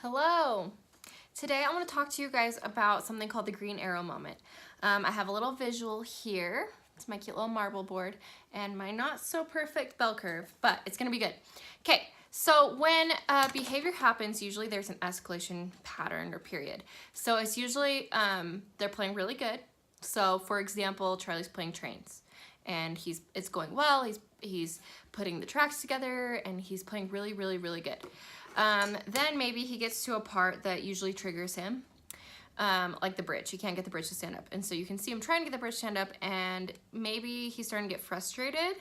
Hello! Today I want to talk to you guys about something called the green arrow moment. I have a little visual here. It's my cute little marble board and my not so perfect bell curve, but it's going to be good. Okay, so when behavior happens, usually there's an escalation pattern or period. So it's usually they're playing really good. So for example, Charlie's playing trains and it's going well. He's putting the tracks together and he's playing really good. Then maybe he gets to a part that usually triggers him, like the bridge. He can't get the bridge to stand up. And so you can see him trying to get the bridge to stand up and maybe he's starting to get frustrated.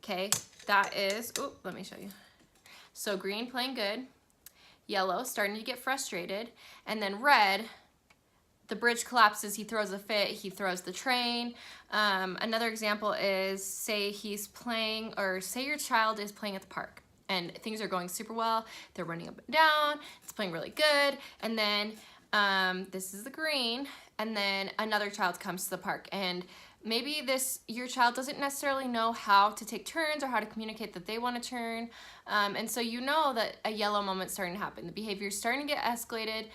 Okay, that is, oh, let me show you. So green playing good, yellow starting to get frustrated, and then red, the bridge collapses, he throws a fit, he throws the train. Another example is say he's playing, or say your child is playing at the park and things are going super well, they're running up and down, it's playing really good, and then this is the green, and then another child comes to the park, and maybe your child doesn't necessarily know how to take turns or how to communicate that they want to turn, and so you know that a yellow moment's starting to happen. The behavior is starting to get escalated.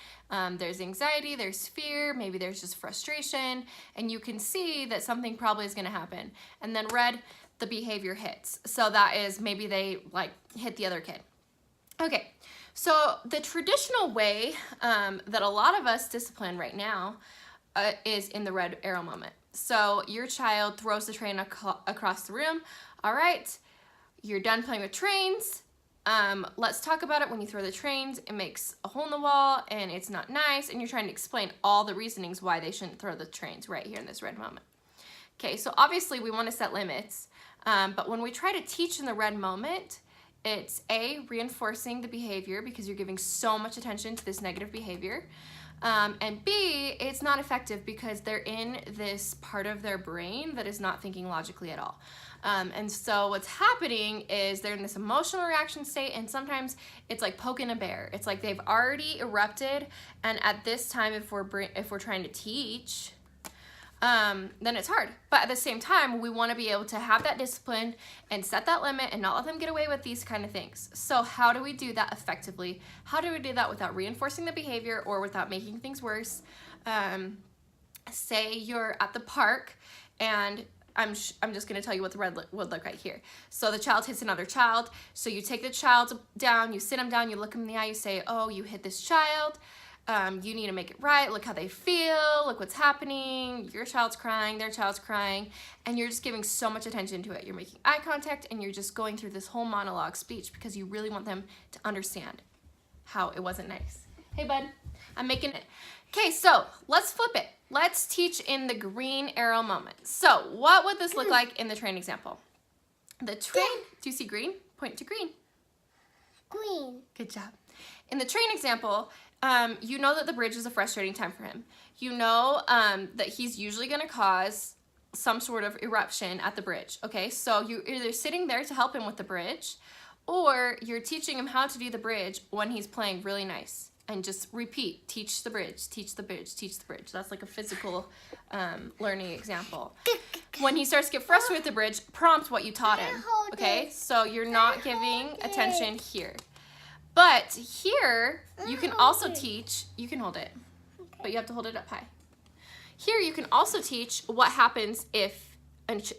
There's anxiety, there's fear, maybe there's just frustration, and you can see that something probably is going to happen. And then red, the behavior hits. So that is maybe they like hit the other kid. Okay, so the traditional way that a lot of us discipline right now is in the red arrow moment. So your child throws the train across the room. All right, you're done playing with trains. Let's talk about it. When you throw the trains, it makes a hole in the wall and it's not nice, and you're trying to explain all the reasonings why they shouldn't throw the trains right here in this red moment. Okay, so obviously we want to set limits, but when we try to teach in the red moment, it's A, reinforcing the behavior because you're giving so much attention to this negative behavior, and B, it's not effective because they're in this part of their brain that is not thinking logically at all. And so what's happening is they're in this emotional reaction state, and sometimes it's like poking a bear. It's like they've already erupted, and at this time, if we're trying to teach, then it's hard. But at the same time, we want to be able to have that discipline and set that limit and not let them get away with these kind of things. So how do we do that effectively? How do we do that without reinforcing the behavior or without making things worse? Say you're at the park, and I'm just going to tell you what the red would look like here. So the child hits another child. So you take the child down, you sit them down, you look them in the eye, you say, oh, you hit this child. You need to make it right. Look how they feel. Look what's happening. Your child's crying, their child's crying, and you're just giving so much attention to it. You're making eye contact and you're just going through this whole monologue speech because you really want them to understand how it wasn't nice. Hey, bud, I'm making it. Okay, so let's flip it. Let's teach in the green arrow moment. So what would this look like in the train example? The train, do you see green? Point to green. Green. Good job. In the train example, you know that the bridge is a frustrating time for him. You know that he's usually going to cause some sort of eruption at the bridge, okay? So you're either sitting there to help him with the bridge, or you're teaching him how to do the bridge when he's playing really nice. And just repeat, teach the bridge, teach the bridge, teach the bridge. That's like a physical learning example. When he starts to get frustrated with the bridge, prompt what you taught him, okay? So you're not giving attention here. But here, you can also teach, you can hold it, but you have to hold it up high. Here, you can also teach what happens if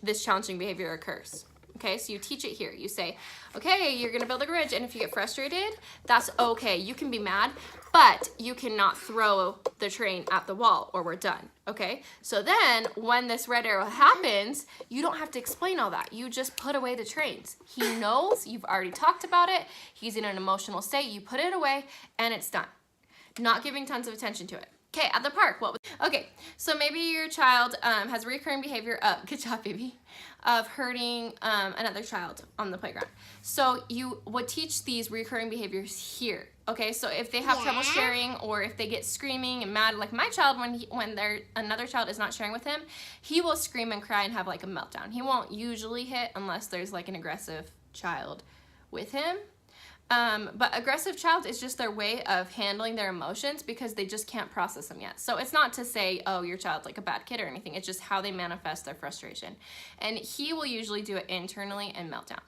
this challenging behavior occurs. Okay, so you teach it here. You say, okay, you're gonna build a bridge, and if you get frustrated, that's okay. You can be mad, but you cannot throw the train at the wall or we're done, okay? So then, when this red arrow happens, you don't have to explain all that. You just put away the trains. He knows, you've already talked about it, he's in an emotional state, you put it away, and it's done. Not giving tons of attention to it. Okay, at the park, okay, so maybe your child has a recurring behavior good job, baby, of hurting another child on the playground. So you would teach these recurring behaviors here, okay? So if they have trouble sharing, or if they get screaming and mad, like my child, when another child is not sharing with him, he will scream and cry and have like a meltdown. He won't usually hit unless there's like an aggressive child with him. But aggressive child is just their way of handling their emotions because they just can't process them yet. So it's not to say, oh, your child's like a bad kid or anything. It's just how they manifest their frustration. And he will usually do it internally and meltdown.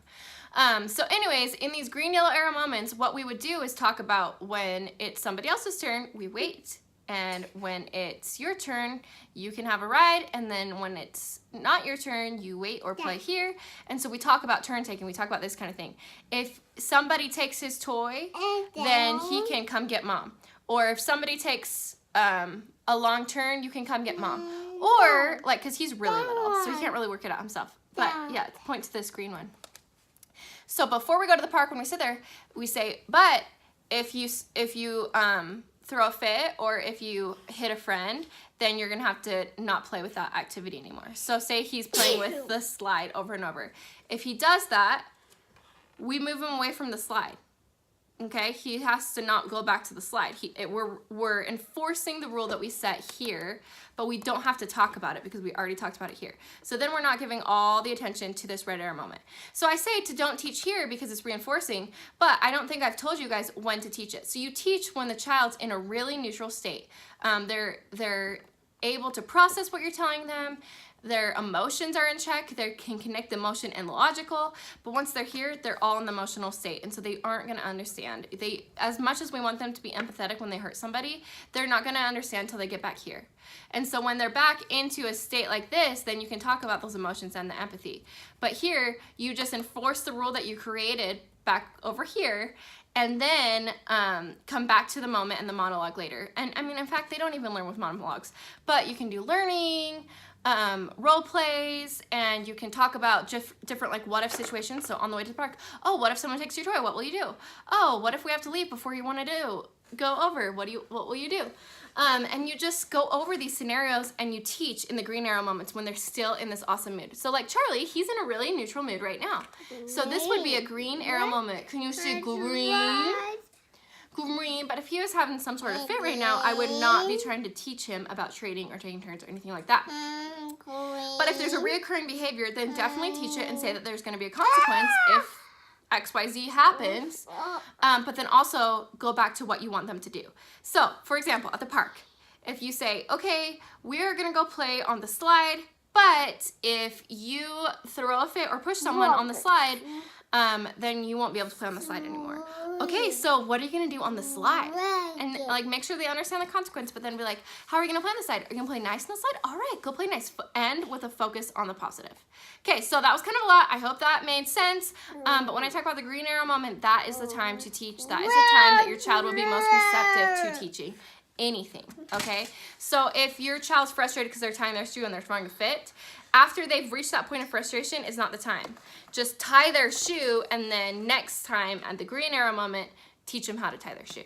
So anyways, in these green, yellow arrow moments, what we would do is talk about when it's somebody else's turn, we wait. And when it's your turn, you can have a ride. And then when it's not your turn, you wait or play here. And so we talk about turn taking. We talk about this kind of thing. If somebody takes his toy, then he can come get mom. Or if somebody takes a long turn, you can come get mom. Or, like, because he's really little, so he can't really work it out himself. But yeah, point to this green one. So before we go to the park, when we sit there, we say, but if you throw a fit or if you hit a friend, then you're gonna have to not play with that activity anymore. So say he's playing with the slide over and over. If he does that, we move him away from the slide. Okay, he has to not go back to the slide. We're enforcing the rule that we set here, but we don't have to talk about it because we already talked about it here. So then we're not giving all the attention to this red arrow moment. So I say to don't teach here because it's reinforcing, but I don't think I've told you guys when to teach it. So you teach when the child's in a really neutral state. They're able to process what you're telling them. Their emotions are in check. They can connect the emotion and logical, but once they're here, they're all in the emotional state, and so they aren't going to understand. As much as we want them to be empathetic when they hurt somebody, they're not going to understand until they get back here. And so when they're back into a state like this, then you can talk about those emotions and the empathy. But here, you just enforce the rule that you created back over here, and then come back to the moment and the monologue later. And I mean, in fact, they don't even learn with monologues, but you can do learning, role plays, and you can talk about different like what if situations. So on the way to the park, oh, what if someone takes your toy? What will you do? Oh, what if we have to leave before you want to go over? What will you do? And you just go over these scenarios and you teach in the green arrow moments when they're still in this awesome mood. So like Charlie, he's in a really neutral mood right now. So this would be a green arrow moment. Can you see green? Green, but if he was having some sort of fit right now, I would not be trying to teach him about trading or taking turns or anything like that. But if there's a reoccurring behavior, then definitely teach it and say that there's going to be a consequence if XYZ happens, but then also go back to what you want them to do. So, for example, at the park, if you say, okay, we're going to go play on the slide, but if you throw a fit or push someone on the slide, then you won't be able to play on the slide anymore. Okay, so what are you gonna do on the slide? And like make sure they understand the consequence, but then be like, how are you gonna play on the slide? Are you gonna play nice on the slide? All right, go play nice. And with a focus on the positive. Okay, so that was kind of a lot. I hope that made sense. But when I talk about the green arrow moment, that is the time to teach. That is the time that your child will be most receptive to teaching anything, okay? So if your child's frustrated because they're tying their shoe and they're throwing a fit, after they've reached that point of frustration is not the time. Just tie their shoe, and then next time at the green arrow moment, teach them how to tie their shoe.